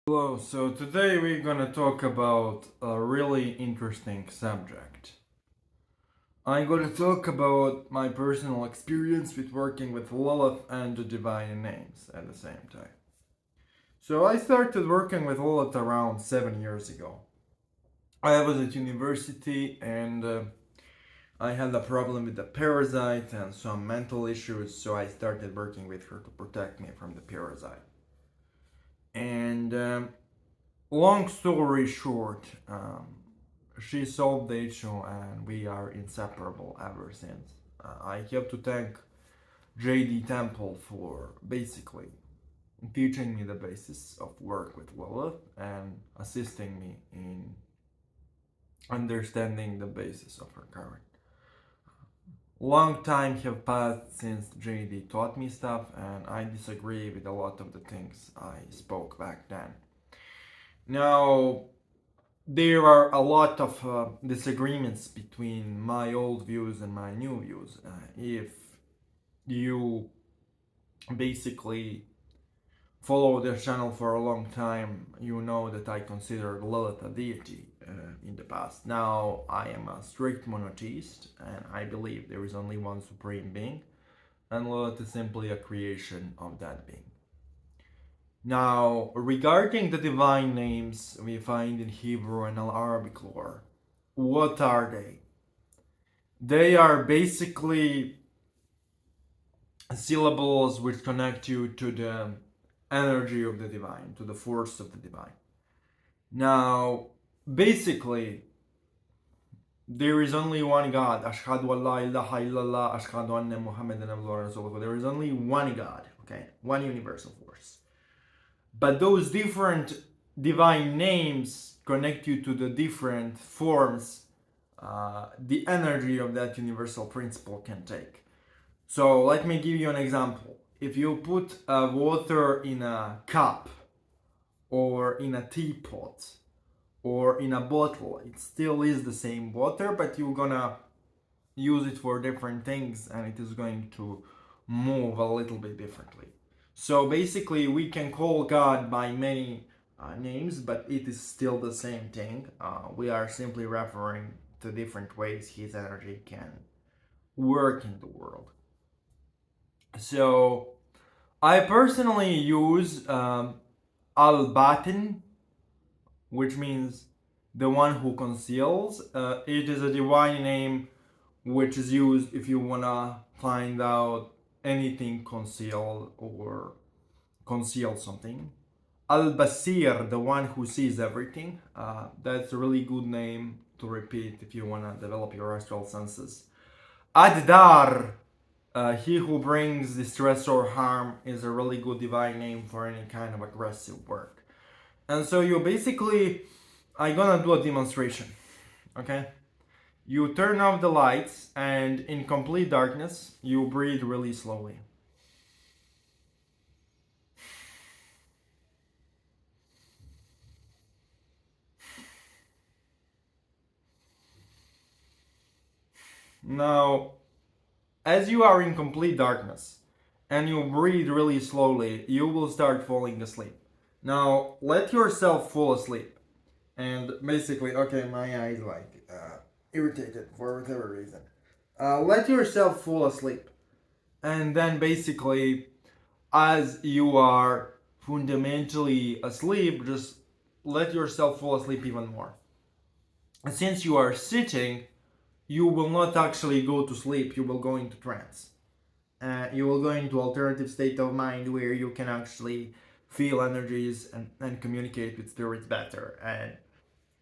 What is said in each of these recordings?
Hello, so today we're gonna talk about a really interesting subject. I'm gonna talk about my personal experience with working with Lilith and the divine names at the same time. So I started working with Lilith around 7 years ago. I was at university and I had a problem with the parasite and some mental issues, so I started working with her to protect me from the parasite. And long story short, she solved the issue and we are inseparable ever since. I have to thank JD Temple for basically teaching me the basis of work with Lilith and assisting me in understanding the basis of her current. Long time have passed since JD taught me stuff, and I disagree with a lot of the things I spoke back then. Now, there are a lot of disagreements between my old views and my new views. If you basically follow this channel for a long time, you know that I considered Lilith a deity in the past. Now I am a strict monotheist and I believe there is only one supreme being, and Lilith is simply a creation of that being. Now, regarding the divine names we find in Hebrew and Arabic lore, what are they? They are basically syllables which connect you to the energy of the divine, to the force of the divine. Now, basically, there is only one God. Ashhadu an la ilaha illallah, ashhadu anna Muhammadan abduhu rasulullah. There is only one God, okay? One universal force. But those different divine names connect you to the different forms the energy of that universal principle can take. So let me give you an example. If you put water in a cup or in a teapot or in a bottle, it still is the same water, but you're gonna use it for different things and it is going to move a little bit differently. So basically, we can call God by many names, but it is still the same thing. We are simply referring to different ways His energy can work in the world. So, I personally use Al-Batin, which means the one who conceals. It is a divine name which is used if you wanna find out anything concealed or conceal something. Al-Basir, the one who sees everything. That's a really good name to repeat if you wanna develop your astral senses. Ad-Dar, he who brings distress or harm, is a really good divine name for any kind of aggressive work. And so you basically, I'm gonna do a demonstration, okay? You turn off the lights and in complete darkness, you breathe really slowly. Now, as you are in complete darkness and you breathe really slowly, you will start falling asleep. Now, let yourself fall asleep. And basically, okay, my eyes irritated for whatever reason. Let yourself fall asleep. And then basically, as you are fundamentally asleep, just let yourself fall asleep even more. And since you are sitting, you will not actually go to sleep, you will go into trance. You will go into alternative state of mind where you can actually feel energies and communicate with spirits better. And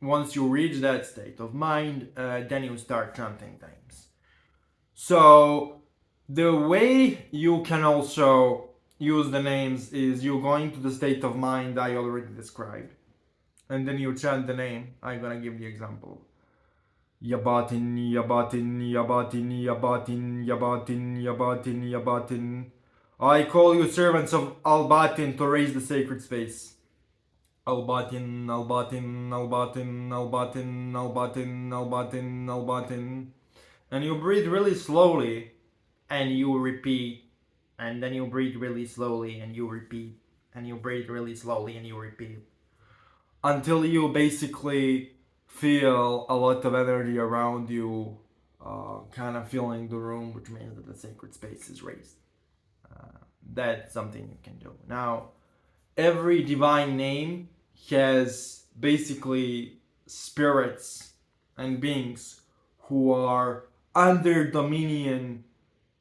once you reach that state of mind, then you start chanting names. So the way you can also use the names is you go into the state of mind I already described, and then you chant the name. I'm gonna give the example. Yabatin, Yabatin, Yabatin, Yabatin, Yabatin, Yabatin, Yabatin. I call you servants of Al-Batin to raise the sacred space. Al-Batin, Al-Batin, Al-Batin, Al-Batin, Al-Batin, Al-Batin, Al-Batin. And you breathe really slowly and you repeat. And then you breathe really slowly and you repeat. And you breathe really slowly and you repeat. until you basically feel a lot of energy around you, kind of filling the room, which means that the sacred space is raised. That's something you can do. Now, every divine name has basically spirits and beings who are under dominion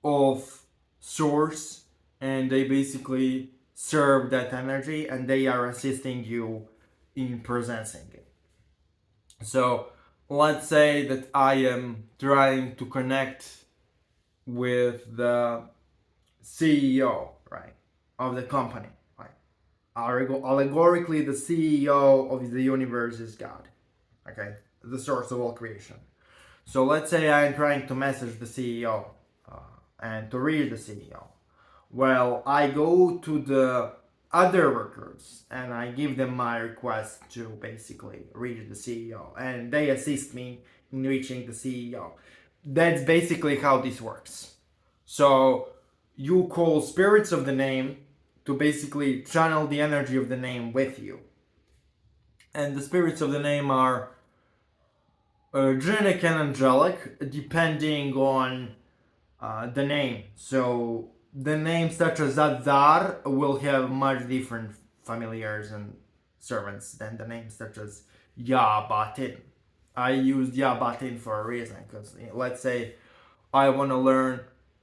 of source, and they basically serve that energy and they are assisting you in presencing it. So let's say that I am trying to connect with the CEO, right, of the company, right? Allegorically, the CEO of the universe is God, okay, the source of all creation. So let's say I'm trying to message the CEO and to reach the CEO. Well, I go to the other workers and I give them my request to basically reach the CEO, and they assist me in reaching the CEO. That's basically how this works. So you call spirits of the name to basically channel the energy of the name with you. And the spirits of the name are genic and angelic, depending on the name. So the names such as Zadar will have much different familiars and servants than the names such as Yabatin. I used Yabatin for a reason, because let's say I want to learn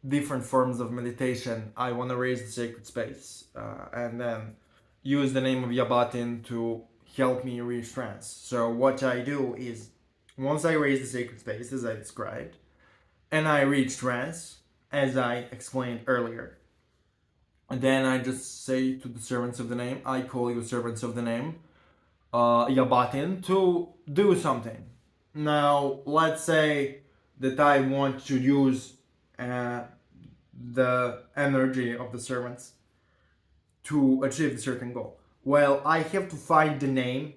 different forms of meditation. I want to raise the sacred space, and then use the name of Yabatin to help me reach trance. So what I do is, once I raise the sacred space, as I described, and I reach trance, as I explained earlier, and then I just say to the servants of the name, I call you servants of the name, Yabatin, to do something. Now, let's say that I want to use the energy of the servants to achieve a certain goal. Well, I have to find the name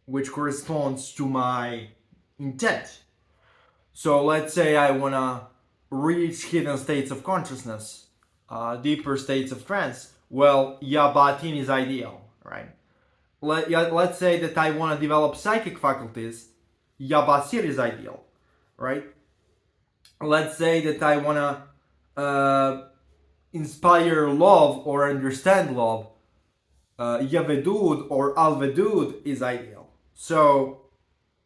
which corresponds to my intent. So let's say I want to reach hidden states of consciousness, deeper states of trance. Well, Yabatin is ideal, right? Let's say that I want to develop psychic faculties. Yabasir is ideal, right? Let's say that I want to inspire love or understand love. Yavedud or Alvedud is ideal. So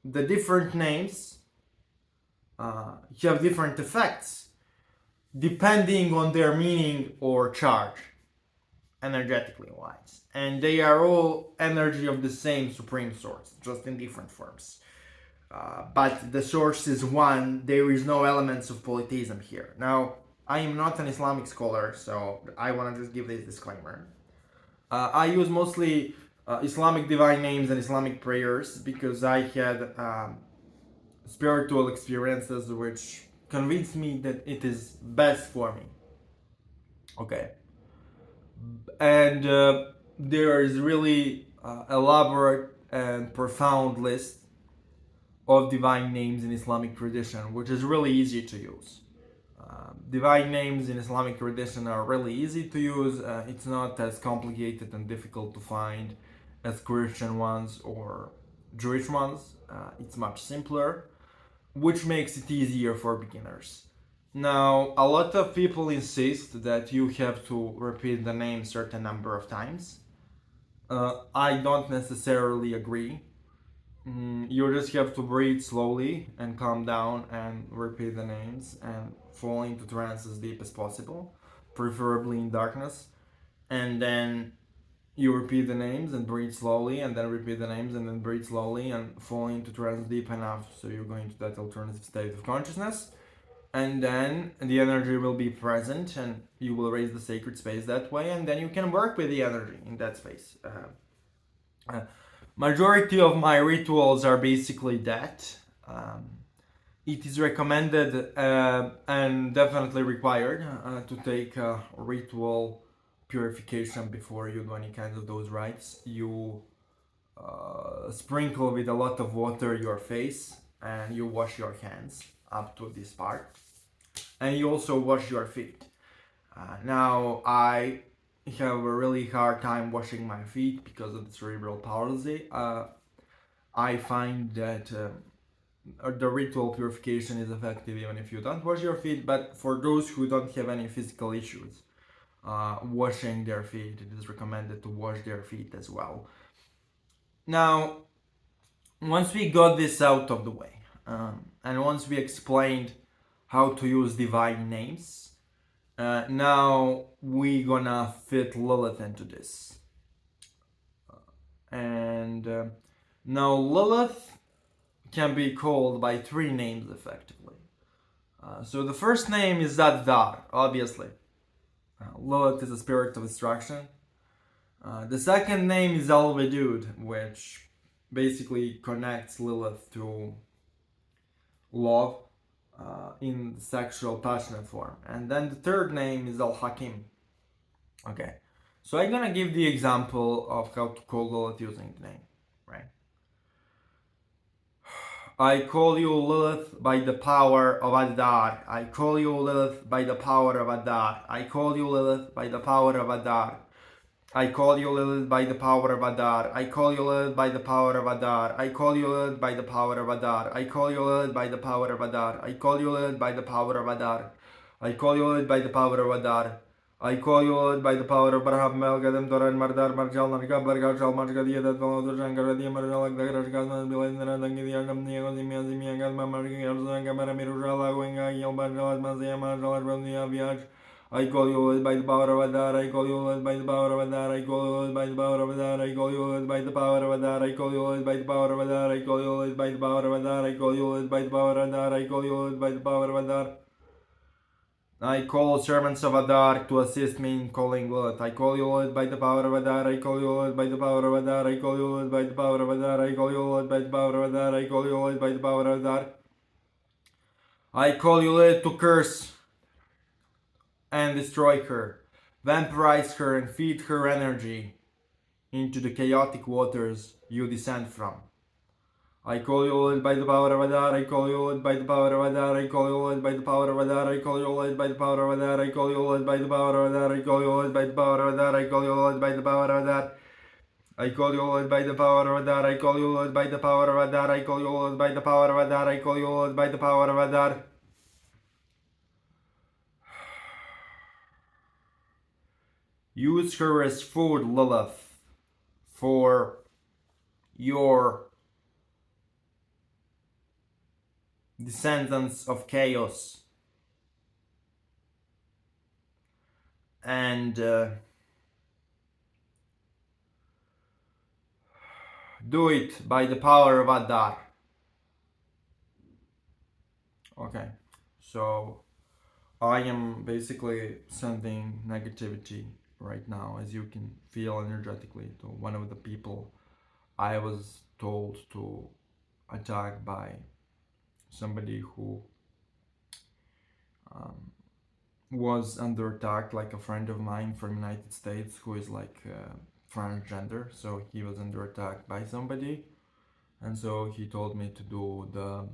the different names have different effects depending on their meaning or charge, energetically wise. And they are all energy of the same supreme source, just in different forms. But the source is one, there is no elements of polytheism here. Now, I am not an Islamic scholar, so I want to just give this disclaimer. I use mostly Islamic divine names and Islamic prayers because I had spiritual experiences which convinced me that it is best for me. Okay. And there is really elaborate and profound list of divine names in Islamic tradition, which is really easy to use. Divine names in Islamic tradition are really easy to use. It's not as complicated and difficult to find as Christian ones or Jewish ones. It's much simpler, which makes it easier for beginners. Now, a lot of people insist that you have to repeat the name certain number of times. I don't necessarily agree. You just have to breathe slowly and calm down and repeat the names and fall into trance as deep as possible, preferably in darkness. And then you repeat the names and breathe slowly, and then repeat the names and then breathe slowly and fall into trance deep enough so you're going to that alternative state of consciousness. And then the energy will be present and you will raise the sacred space that way, and then you can work with the energy in that space. Majority of my rituals are basically that. It is recommended and definitely required to take ritual purification before you do any kind of those rites. You sprinkle with a lot of water your face and you wash your hands up to this part, and you also wash your feet. Now, I have a really hard time washing my feet because of the cerebral palsy. I find that the ritual purification is effective even if you don't wash your feet, but for those who don't have any physical issues, washing their feet, it is recommended to wash their feet as well. Now, once we got this out of the way, and once we explained how to use divine names, now we gonna fit Lilith into this. And now Lilith can be called by three names effectively. So the first name is Dar, obviously. Lilith is a spirit of destruction. The second name is Al-Wadud, which basically connects Lilith to love in sexual passionate form. And then the third name is Al-Hakim. Okay, so I'm gonna give the example of how to call Lilith using the name, right? I call you Lilith by the power of Adar. I call you Lilith by the power of Adar. I call you Lilith by the power of Adar. I call you Lilith by the power of Adar. I call you Lilith by the power of Adar. I call you Lilith by the power of Adar. I call you Lilith by the power of Adar. I call you Lilith by the power of Adar. I call you Lilith by the power of Adar. I call you Lord by the power of Barham Melgadam Doran Mardar Marjal Narga Bargajal Margadia that Valor Jangaradi Marjal Garagan Bilana Dangiam Neozimian Margamara Mirujala Wenga Yelbajal Mazia Marjal Romnia Viaj. I call you Lord by the power of Adar. I call you Lord by the power of Adar. I call you Lord by the power of Adar. I call you Lord by the power of Adar. I call you Lord by the power of Adar. I call you Lord by the power of Adar. I call you Lord by the power of Adar. I call you Lord by the power of Adar. I call servants of Adar to assist me in calling Lilith. I call you Lord by the power of Adar. I call you Lord by the power of Adar. I call you Lord by the power of Adar. I call you Lord by the power of Adar. I call you Lord by the power of Adar. I call you Lilith to curse and destroy her, vampirize her and feed her energy into the chaotic waters you descend from. I call you Lord by the power of Adar. I call you Lord by the power of Adar. I call you Lord by the power of Adar. I call you Lord by the power of Adar. I call you Lord by the power of Adar. I call you Lord by the power of Adar. I call you Lord by the power of Adar. I call you Lord by the power of Adar. I call you Lord by the power of Adar. I call you Lord by the power of Adar. I call you Lord by the power of Adar. Use her as food, Lilith, for your descendants of chaos. And do it by the power of Adar. Okay, so I am basically sending negativity right now, as you can feel energetically, to one of the people I was told to attack by somebody who was under attack, like a friend of mine from United States who is like transgender. So he was under attack by somebody, and so he told me to do the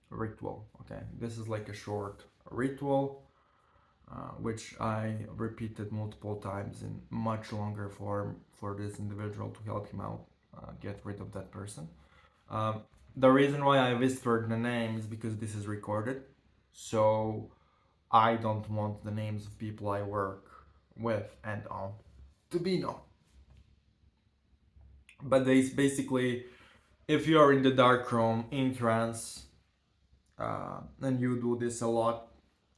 ritual. Okay, this is like a short ritual which I repeated multiple times in much longer form for this individual to help him out, get rid of that person. The reason why I whispered the name is because this is recorded, so I don't want the names of people I work with and on to be known. But they basically, if you are in the dark room in trance and you do this a lot,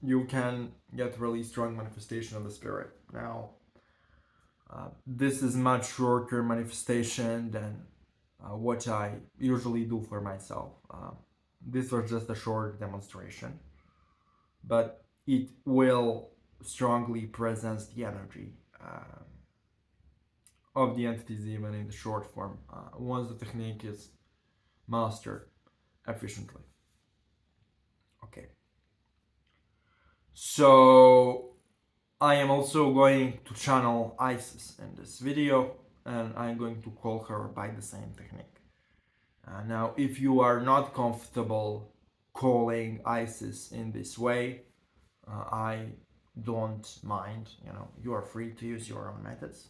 you can get really strong manifestation of the spirit. Now, this is much shorter manifestation than what I usually do for myself. This was just a short demonstration, but it will strongly presence the energy of the entities even in the short form once the technique is mastered efficiently. Okay. So I am also going to channel Isis in this video, and I'm going to call her by the same technique. Now, if you are not comfortable calling Isis in this way, I don't mind. You know, you are free to use your own methods.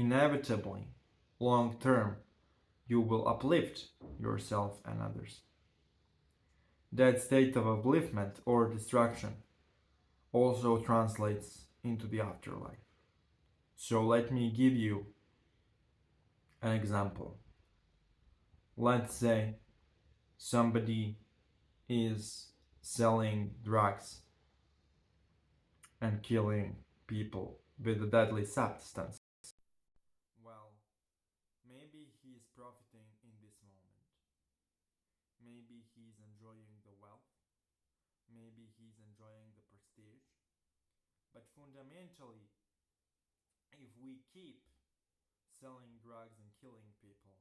inevitably, long term, you will uplift yourself and others. That state of upliftment or destruction also translates into the afterlife. So let me give you an example. Let's say somebody is selling drugs and killing people with a deadly substance. Well, maybe he's profiting in this moment. Maybe he's enjoying the wealth. Maybe he's enjoying the prestige. But fundamentally, if we keep selling drugs and killing people,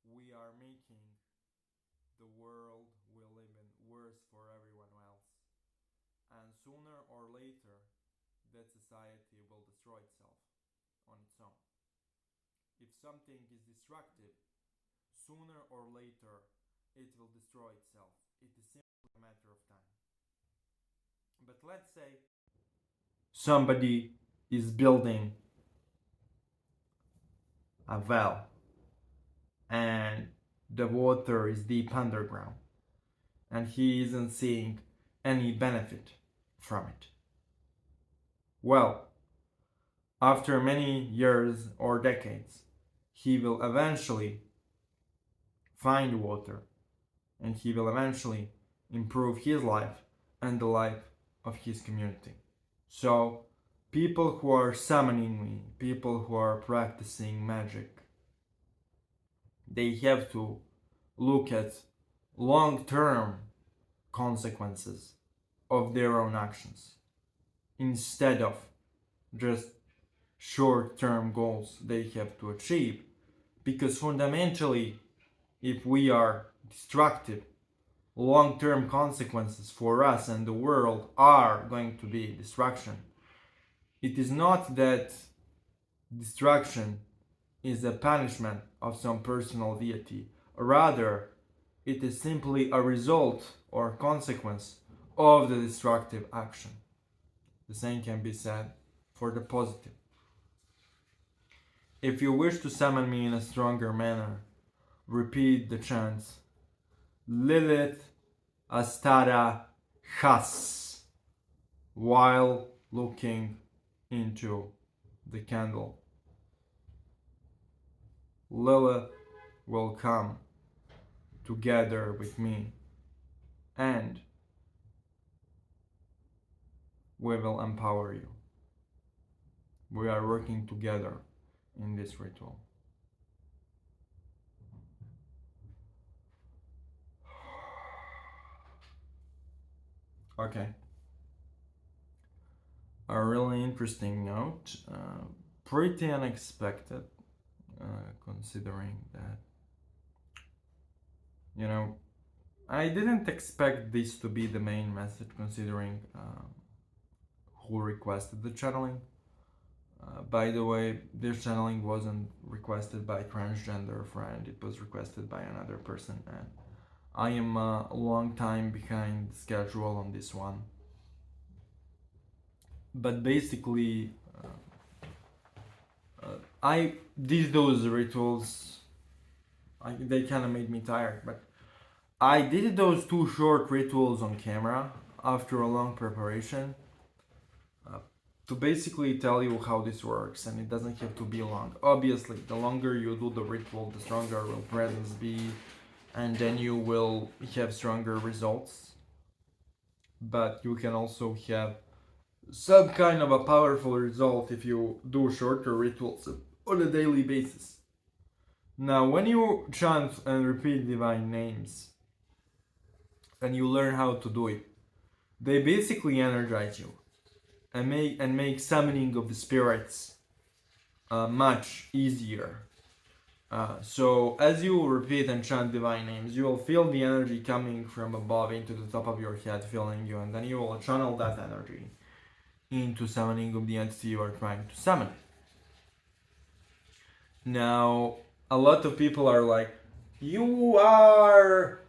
we are making the world we live in worse for everyone else. And sooner or later, that society will destroy itself on its own. If something is destructive, sooner or later it will destroy itself. It is simply a matter of time. But let's say somebody is building a well and the water is deep underground and he isn't seeing any benefit from it. Well, after many years or decades, he will eventually find water and he will eventually improve his life and the life of his community. So, people who are summoning me, people who are practicing magic, they have to look at long-term consequences of their own actions instead of just short-term goals they have to achieve. Because fundamentally, if we are destructive, long-term consequences for us and the world are going to be destruction. It is not that destruction is a punishment of some personal deity. Rather, it is simply a result or consequence of the destructive action. The same can be said for the positive. If you wish to summon me in a stronger manner, repeat the chants Lilith Astara Has while looking into the candle. Lilith will come together with me and we will empower you. We are working together in this ritual. Okay. A really interesting note, pretty unexpected, considering that, I didn't expect this to be the main message, considering who requested the channeling. By the way, this channeling wasn't requested by a transgender friend, it was requested by another person, and I am a long time behind schedule on this one. But basically, I did those rituals. They kind of made me tired, but I did those 2 short rituals on camera after a long preparation to basically tell you how this works, and it doesn't have to be long. Obviously, the longer you do the ritual, the stronger will presence be, and then you will have stronger results. But you can also have some kind of a powerful result if you do shorter rituals on a daily basis. Now, when you chant and repeat divine names, and you learn how to do it, they basically energize you and make summoning of the spirits much easier. So as you repeat and chant divine names, you will feel the energy coming from above into the top of your head, filling you, and then you will channel that energy into summoning of the entity you are trying to summon. Now, a lot of people are like, you are,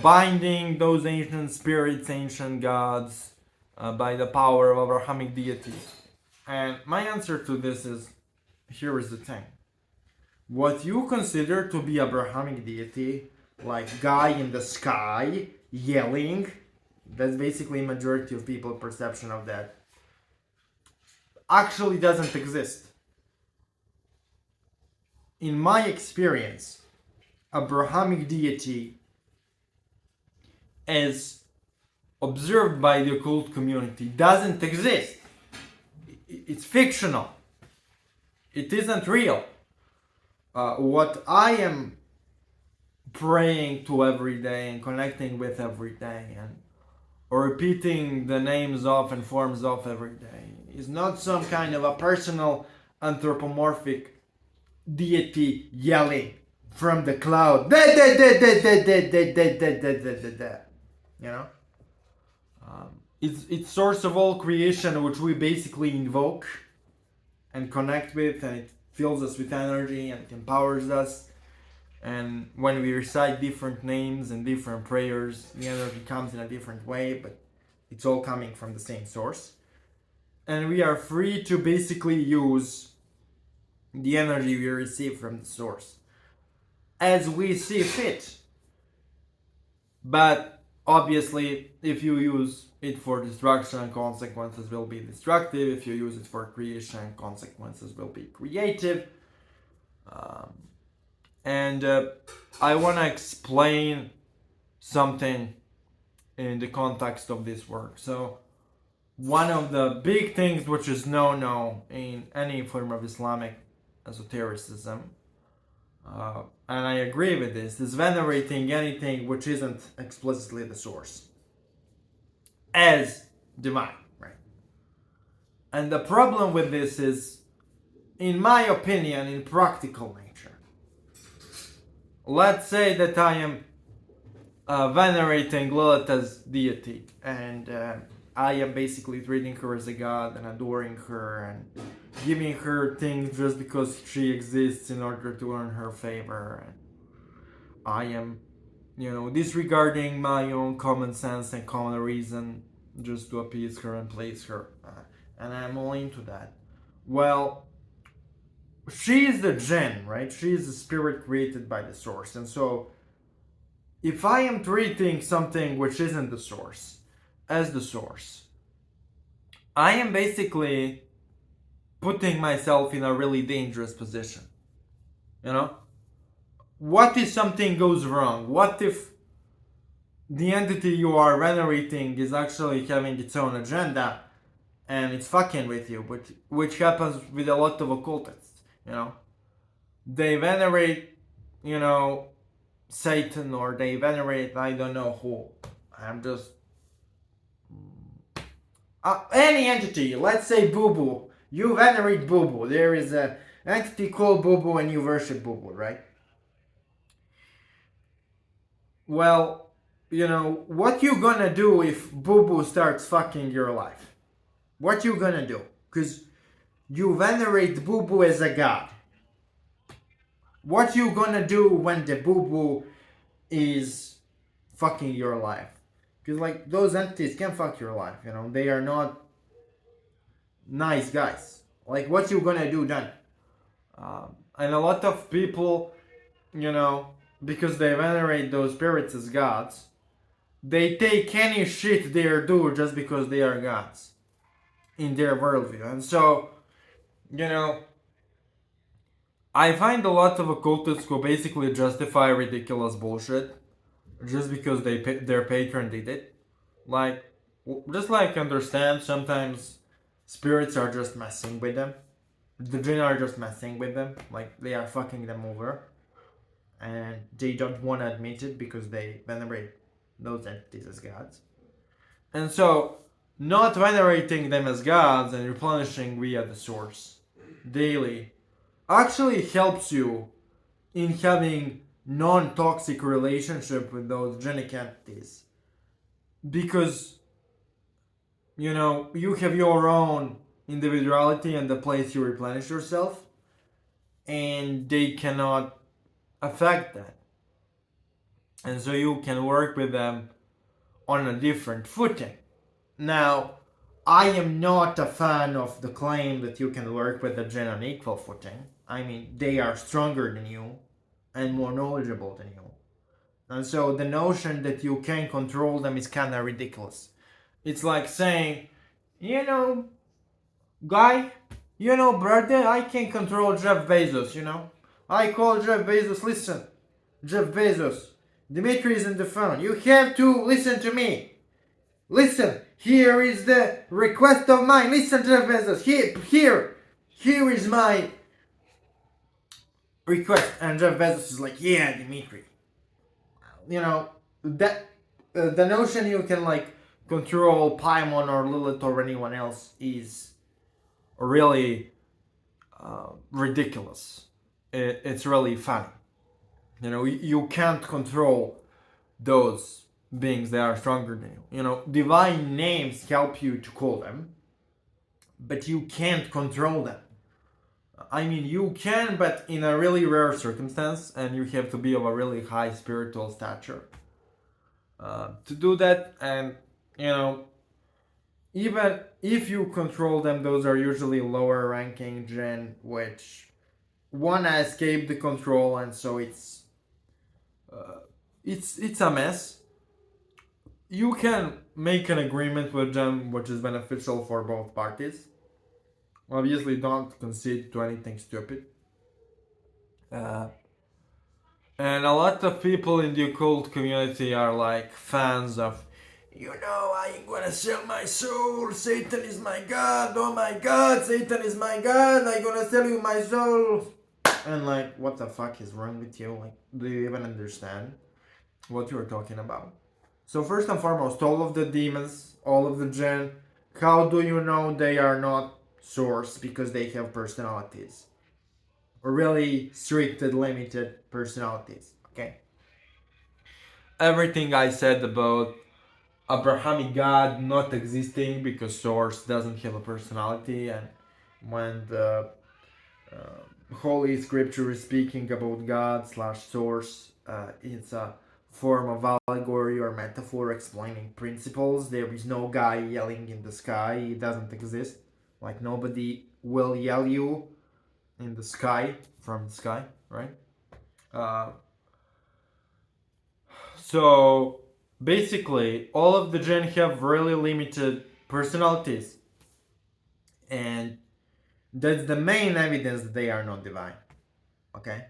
binding those ancient spirits, ancient gods, by the power of Abrahamic deities. And my answer to this is, here is the thing. What you consider to be Abrahamic deity, like guy in the sky yelling, that's basically majority of people's perception of that, actually doesn't exist. In my experience, Abrahamic deity as observed by the occult community doesn't exist. It's fictional. It isn't real. What I am praying to every day and connecting with every day and repeating the names of and forms of every day is not some kind of a personal anthropomorphic deity yelling from the cloud. You know? It's source of all creation, which we basically invoke and connect with, and it fills us with energy and it empowers us. And when we recite different names and different prayers, the energy comes in a different way, but it's all coming from the same source. And we are free to basically use the energy we receive from the source as we see fit. But obviously, if you use it for destruction, consequences will be destructive. If you use it for creation, consequences will be creative. And I want to explain something in the context of this work. So, one of the big things which is no in any form of Islamic esotericism, and I agree with this, is venerating anything which isn't explicitly the source as divine, right? And the problem with this is, in my opinion, in practical nature. Let's say that I am venerating Lilith as deity, and I am basically treating her as a god and adoring her and giving her things just because she exists in order to earn her favor. And I am, disregarding my own common sense and common reason just to appease her and please her. And I'm all into that. Well, she is the jinn, right? She is the spirit created by the source. And so, if I am treating something which isn't the source as the source, I am basically putting myself in a really dangerous position. What if something goes wrong? What if the entity you are venerating is actually having its own agenda and it's fucking with you, which happens with a lot of occultists, They venerate, Satan, or they venerate I don't know who. I'm just any entity. Let's say Boo Boo. You venerate Boo Boo. There is an entity called Boo Boo, and you worship Boo Boo, right? Well, what you gonna do if Boo Boo starts fucking your life? What you gonna do? Because you venerate Boo Boo as a god. What you gonna do when the Boo Boo is fucking your life? Because those entities can fuck your life, they are not nice guys. What you gonna do then? And a lot of people, because they venerate those spirits as gods, they take any shit they do just because they are gods in their worldview. And so, I find a lot of occultists who basically justify ridiculous bullshit just because their patron did it. Understand sometimes spirits are just messing with them. The jinn are just messing with them. They are fucking them over. And they don't want to admit it because they venerate those entities as gods. And so, not venerating them as gods and replenishing via the source daily actually helps you in having non-toxic relationship with those genic entities, because you have your own individuality and the place you replenish yourself, and they cannot affect that, and so you can work with them on a different footing. Now, I am not a fan of the claim that you can work with a jinn on equal footing. I mean, they are stronger than you and more knowledgeable than you. And so the notion that you can control them is kind of ridiculous. It's like saying, you know, guy, brother, I can control Jeff Bezos. I call Jeff Bezos, listen, Jeff Bezos, Dimitri is on the phone. You have to listen to me. Listen, here is the request of mine. Listen, Jeff Bezos, here is my request. And Jeff Bezos is like, yeah, Dimitri. That the notion you can like control Paimon or Lilith or anyone else is really ridiculous. It's really funny. You can't control those beings that are stronger than you. Divine names help you to call them, but you can't control them. I mean, you can, but in a really rare circumstance, and you have to be of a really high spiritual stature to do that. And even if you control them, those are usually lower ranking jinn, which wanna escape the control, and so it's a mess. You can make an agreement with them which is beneficial for both parties. Obviously, don't concede to anything stupid. And a lot of people in the occult community are like fans of, I'm gonna sell my soul, Satan is my God, oh my God, Satan is my God, I'm gonna sell you my soul. And like, what the fuck is wrong with you? Like, do you even understand what you're talking about? So first and foremost, all of the demons, all of the jinn, how do you know they are not source? Because they have personalities. Or really strict and limited personalities. Okay? Everything I said about Abrahamic God not existing because source doesn't have a personality, and when the Holy Scripture is speaking about God / source, it's a form of allegory or metaphor explaining principles. There is no guy yelling in the sky. It doesn't exist. Like, nobody will yell you in the sky, from the sky, right? So basically, all of the jinn have really limited personalities, and that's the main evidence that they are not divine. Okay?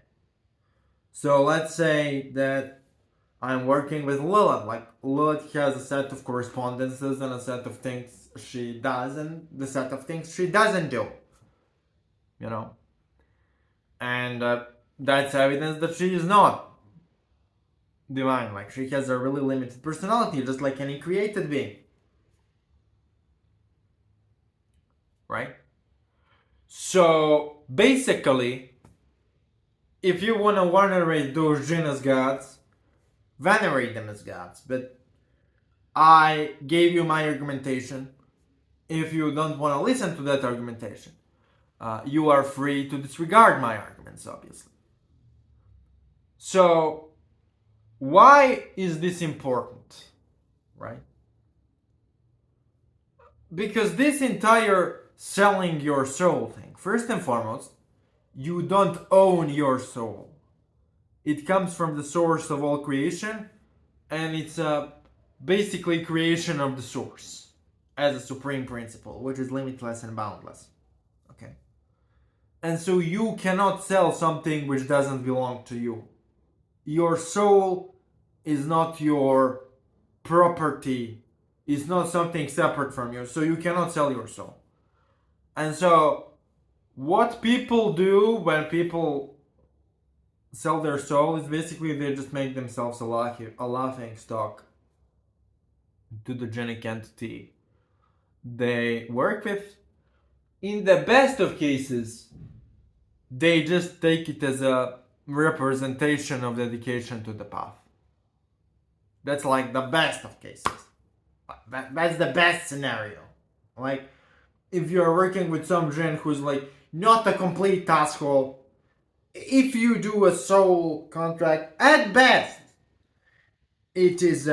So let's say that I'm working with Lilith. Like, Lilith has a set of correspondences and a set of things she does and the set of things she doesn't do. And that's evidence that she is not divine. Like, she has a really limited personality, just like any created being. Right? So basically, if you want to venerate those jinn as gods, venerate them as gods. But I gave you my argumentation. If you don't want to listen to that argumentation, you are free to disregard my arguments, obviously. So, why is this important, right? Because this entire selling your soul thing, first and foremost, you don't own your soul. It comes from the source of all creation, and it's basically creation of the source as a supreme principle, which is limitless and boundless. Okay? And so you cannot sell something which doesn't belong to you. Your soul is not your property. It's not something separate from you. So you cannot sell your soul. And so what people do when people sell their soul is basically they just make themselves a laughing stock to the genic entity they work with. In the best of cases, they just take it as a representation of dedication to the path. That's like the best of cases. That's the best scenario. Like, if you're working with some jinn who's like not a complete asshole, if you do a soul contract, at best, it is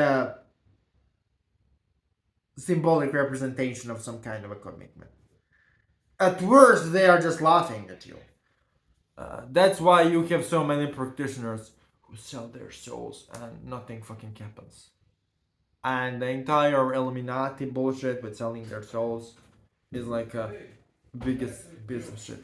symbolic representation of some kind of a commitment. At worst, they are just laughing at you. That's why you have so many practitioners who sell their souls and nothing fucking happens. And the entire Illuminati bullshit with selling their souls is like a biggest piece of shit.